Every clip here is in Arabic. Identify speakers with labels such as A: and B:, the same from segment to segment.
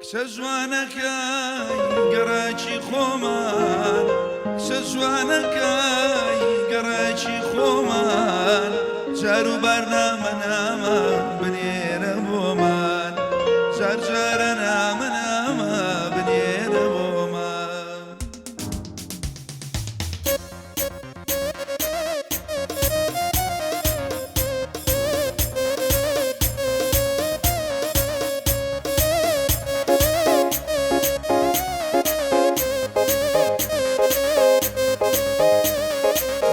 A: کچە جوانەکەی گەڕاکی خۆمان کچە جوانەکەی گەڕاکی خۆمان جار و بەرنامە نامە بنێرە بۆمان جار جارە نامە نامە بنێرە بۆمان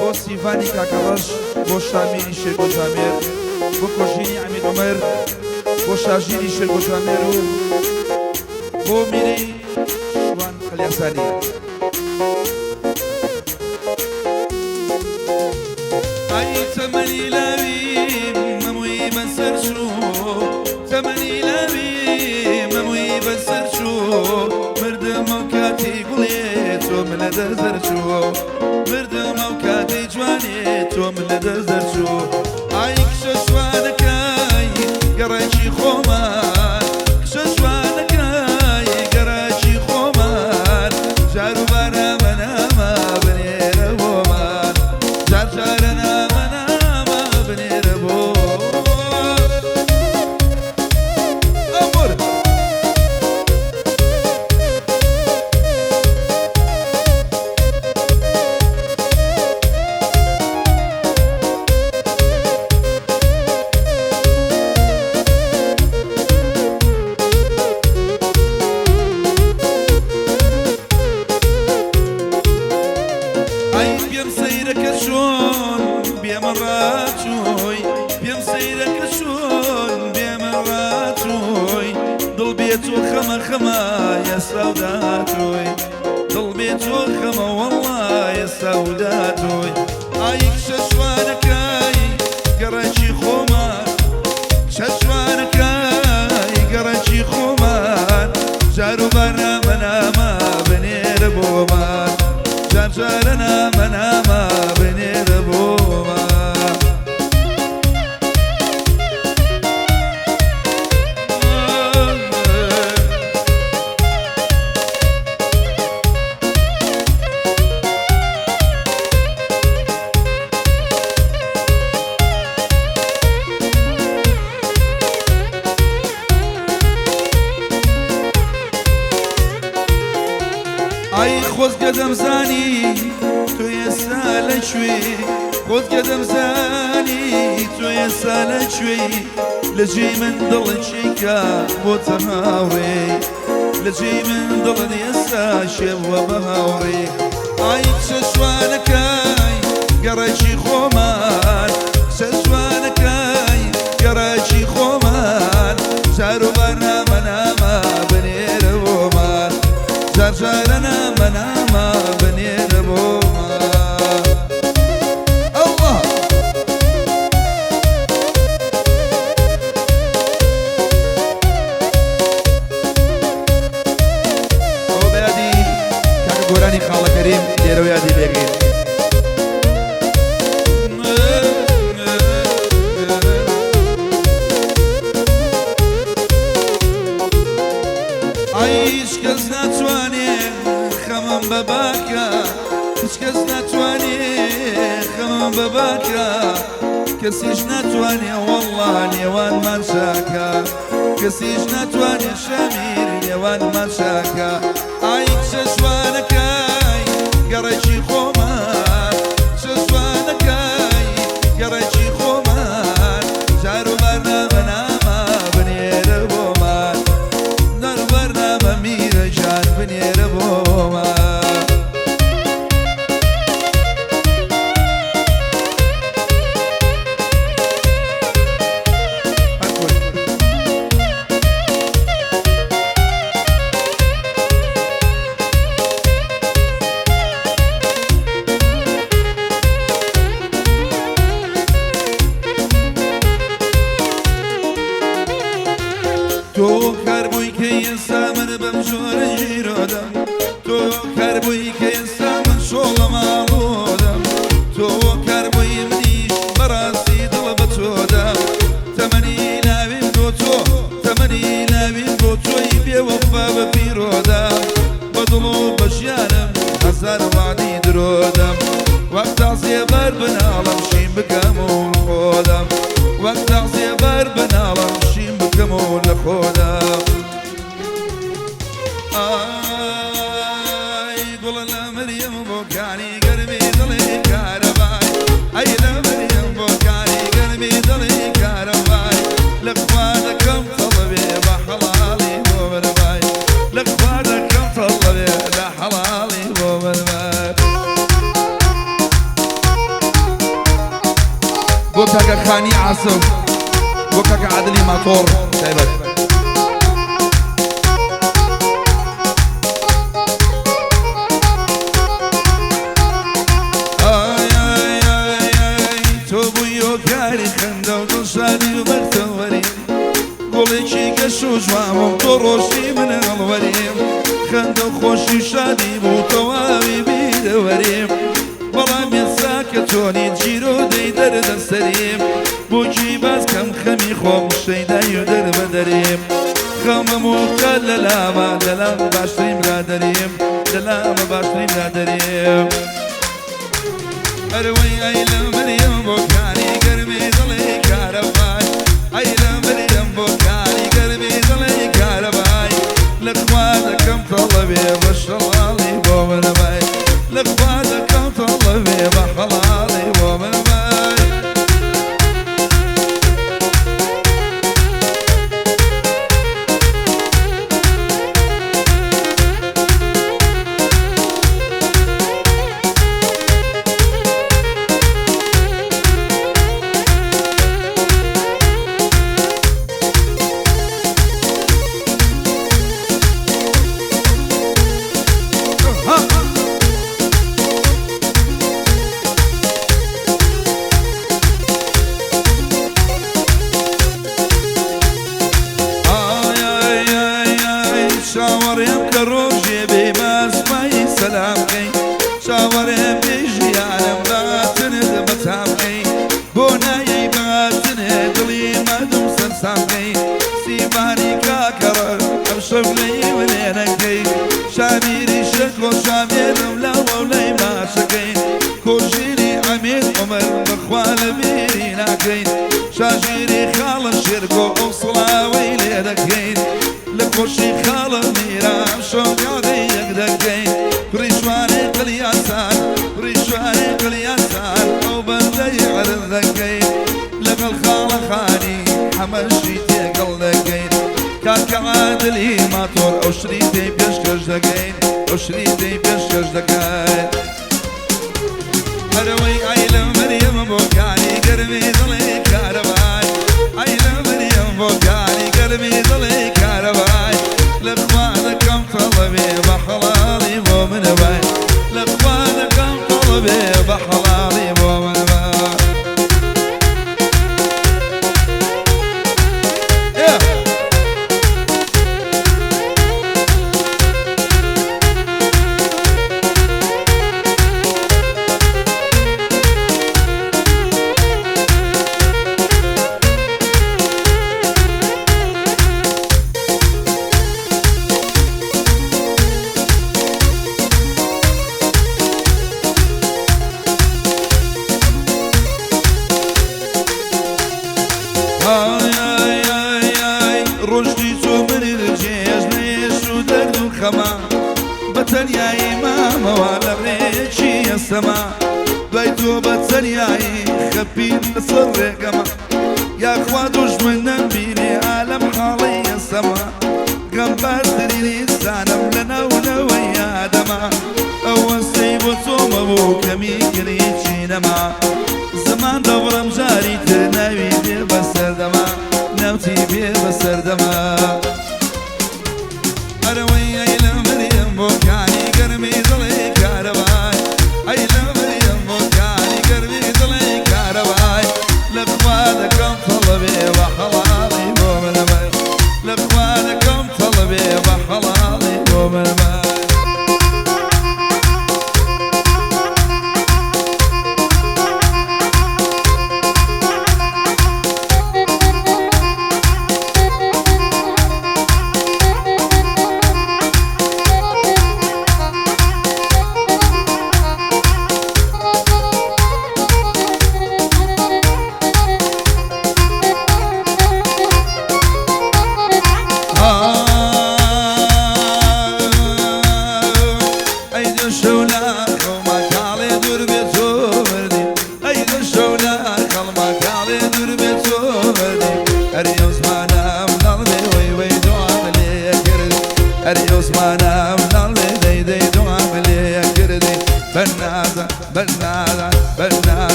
A: بۆ سیڤانی کاکەڕەش بۆ شامیری شێرگۆجامێر بۆ کۆژینی عەمید عومەر بۆ شاژینی شێرگۆجامێر و بۆ میرەی شوان قلیاسانی ئای تەمەنی لاویم هەمووی بەسەر چوو تەمەنی لاویم هەمووی بەسەر چوو مردم ئەو کاتی گوڵێ تۆم لە دەرزەر چوو مردم ئەو کاتی جوانێ تۆم لە دەرزەر چوو ئای کچە جوانەکەی گەڕاکی خۆمان کچە جوانەکەی گەڕاکی خۆمان جار و بەرنامە نامە بنێرە بۆمان جار جارە نامە نامە بنێرە بۆ ئەمر پێم سەیرەکە چۆن بێمە ڕاچووی پێم سەیرەکە چۆن بێمە ڕاچووی دڵ بێت تۆ خەمە خەمە ئێستا و داتووی دڵ بێت تۆ خەمە وەڵڵا ئێستا و داتووی ئای کچە جوانەکەی گەڕاکی خۆمان کچە جوانەکەی گەڕاکی خۆمان جار و بەرنامە نامە بنێرە بۆمان جار جارە نامە نامە بنێرە بۆمان ئای خۆزگە دەمزانی تۆ ئێستا لەکوێ خۆزگە دەمزانی تۆ ئێستا لەکوێ لە جێی من دڵت چیکە بۆ تەماوڕێ لە جێی من دڵت ئێستا شێوە بە هاوڕێ ئای کچە جوانەکەی گەڕاکی خۆمان کچە جوانەکەی گەڕاکی خۆمان جار و بەرنامە نامە بنێرە بۆمان جار جارە نامە نامە بنێرە بۆمان ئەڵڵا ئەوە بە یادی کاکە گۆرانی خاڵە کەریم لێرەوە یادی بێگرین هیچ کەس ناتوانێ خەمم بەباکە هیچ کەس ناتوانێ خەمم بەباکە کەسیش ناتوانێ وەڵڵا نێوانمان چاکە کەسیش ناتوانێ شەمیر نێوانمان چاکە ئای کچە جوانەکەی گەڕاکی خۆمان کچە جوانەکەی گەڕاکی خۆمان جار و بەرنامە نامە بنێرە بۆمان جار و بەرنامە میرە جان بنێرە بۆمان تۆ کار بووی کە ئێستا من بەم جۆرە ژیرۆدەم تۆ کار بووی کە ئێستا من شۆڵە ماڵۆدەم تۆ کار بووی منیش بەڕاستی دڵە بە تۆدەم تەمەنی لاوین بۆ تۆ تەمەنی لاوین بۆ تۆی بێوەفا خاني عاصف وكاك عادلي ماطور تايبت شادي وبرتوري قولي شي كشوش وامم تروشي من الوريم خندو خوشي شادي بوتوابي بيدوريم بلام يساكتوني تجيرو دي درد السريم بوجي باز كم خمي خوم شيدا يدر بدريم خم موكل للاما للام باشتريم لا دريم للام باشتريم لا دريم أروي أيلا مريم بوكاني قربي ضلي كارباي أيلا مريم بوكاني قربي ضلي كارباي لقواتكم طلبي بشلالي بومن باي لقواتكم طلبي بحلالي بومن باي شاور يم كروجي بما اسمي سلامكي شاور يم بيجي عالم باتن بتامكي بوناي باتن قلي ما دم سلسامكي سيباني كاكر بشغلي ولينكي شاميري شكو شامير ولا ولاي ما شكي كوجيري عميد عمر بخوال بيريناكي شاجيري خال الشركو وصلاوي ليدكين لكوشي خال ميرام شو قاضي يقدكين ريشواني قلياسان ريشواني قلياسان او بندي عرضكين لك الخال خاني حمشي تقلدكين كاك عادلي ماطور او شريتي بيشكش دكين او شريتي بيشكش دكين هروي عيلة مريم بوكاني قربي ضلي كارباي عيلة مريم بوكاني قربي ضلي كارباي لقوانكم طلبي بحلالي مؤمن باي لقوانكم طلبي بحلالي مؤمن باي رشدي من الجيش ليش ودرد الخما بتنياي ماما ولا ريتشي السما بيتو بتنياي خبين صر قما يا اخواتوش من بيني عالم حالي السما قم بدري لسانم لنا ولويا دما اول سيب وصوم ابو كمي كريتشي نما زمان دورم جاري تناوي دير بسر دما نوتي بيه بسر دما أروي أيلا مريم بوكاني قربي ضلي كارباي أيلا مريم بوكاني قربي ضلي كارباي لقوانكم طلبي بحلالي مؤمن باي لقوانكم طلبي بحلالي مؤمن باي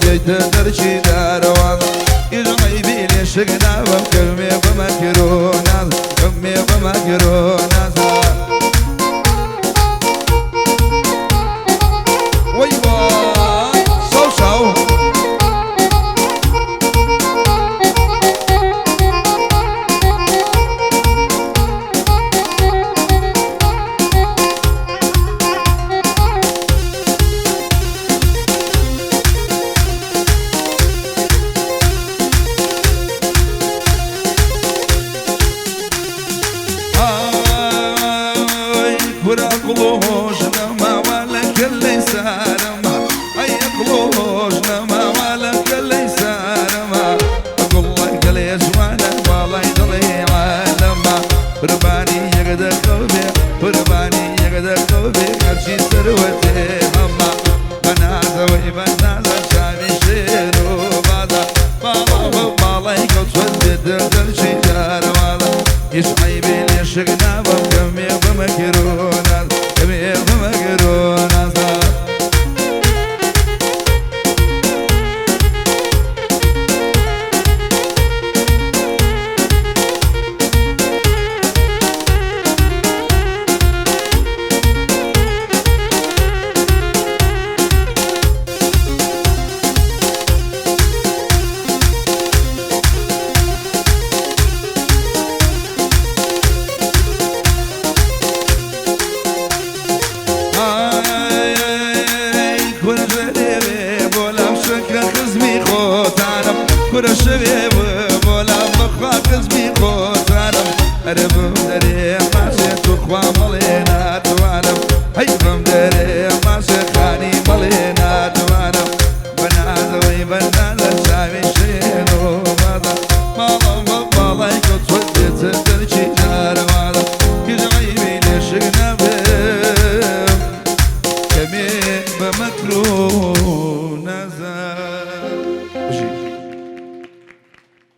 A: يتدرشي داروان يجمعي بيني شقنا وكمي بمكرونا كمي بمكرونا ويوا سو سو قلوجنا ما ولك اللي سارما أي قلوجنا ما ولك اللي سارما أقول لك اللي جوانا والله يضلي عالما رباني يقدر قلبي رباني يقدر قلبي هرشي ثروتي هما بنازة وبنازة شامي شيرو بعضا والله يقصد درشي دار والله يسعي بيني شقنا وكمي ومكرونا كمي ومكرونا كل شباب ولا بخا قزمي خوتانم أربم دري ماشي تخوى ملينا توانم هيفم دري ماشي خاني ملينا توانم بنازوي بنازوي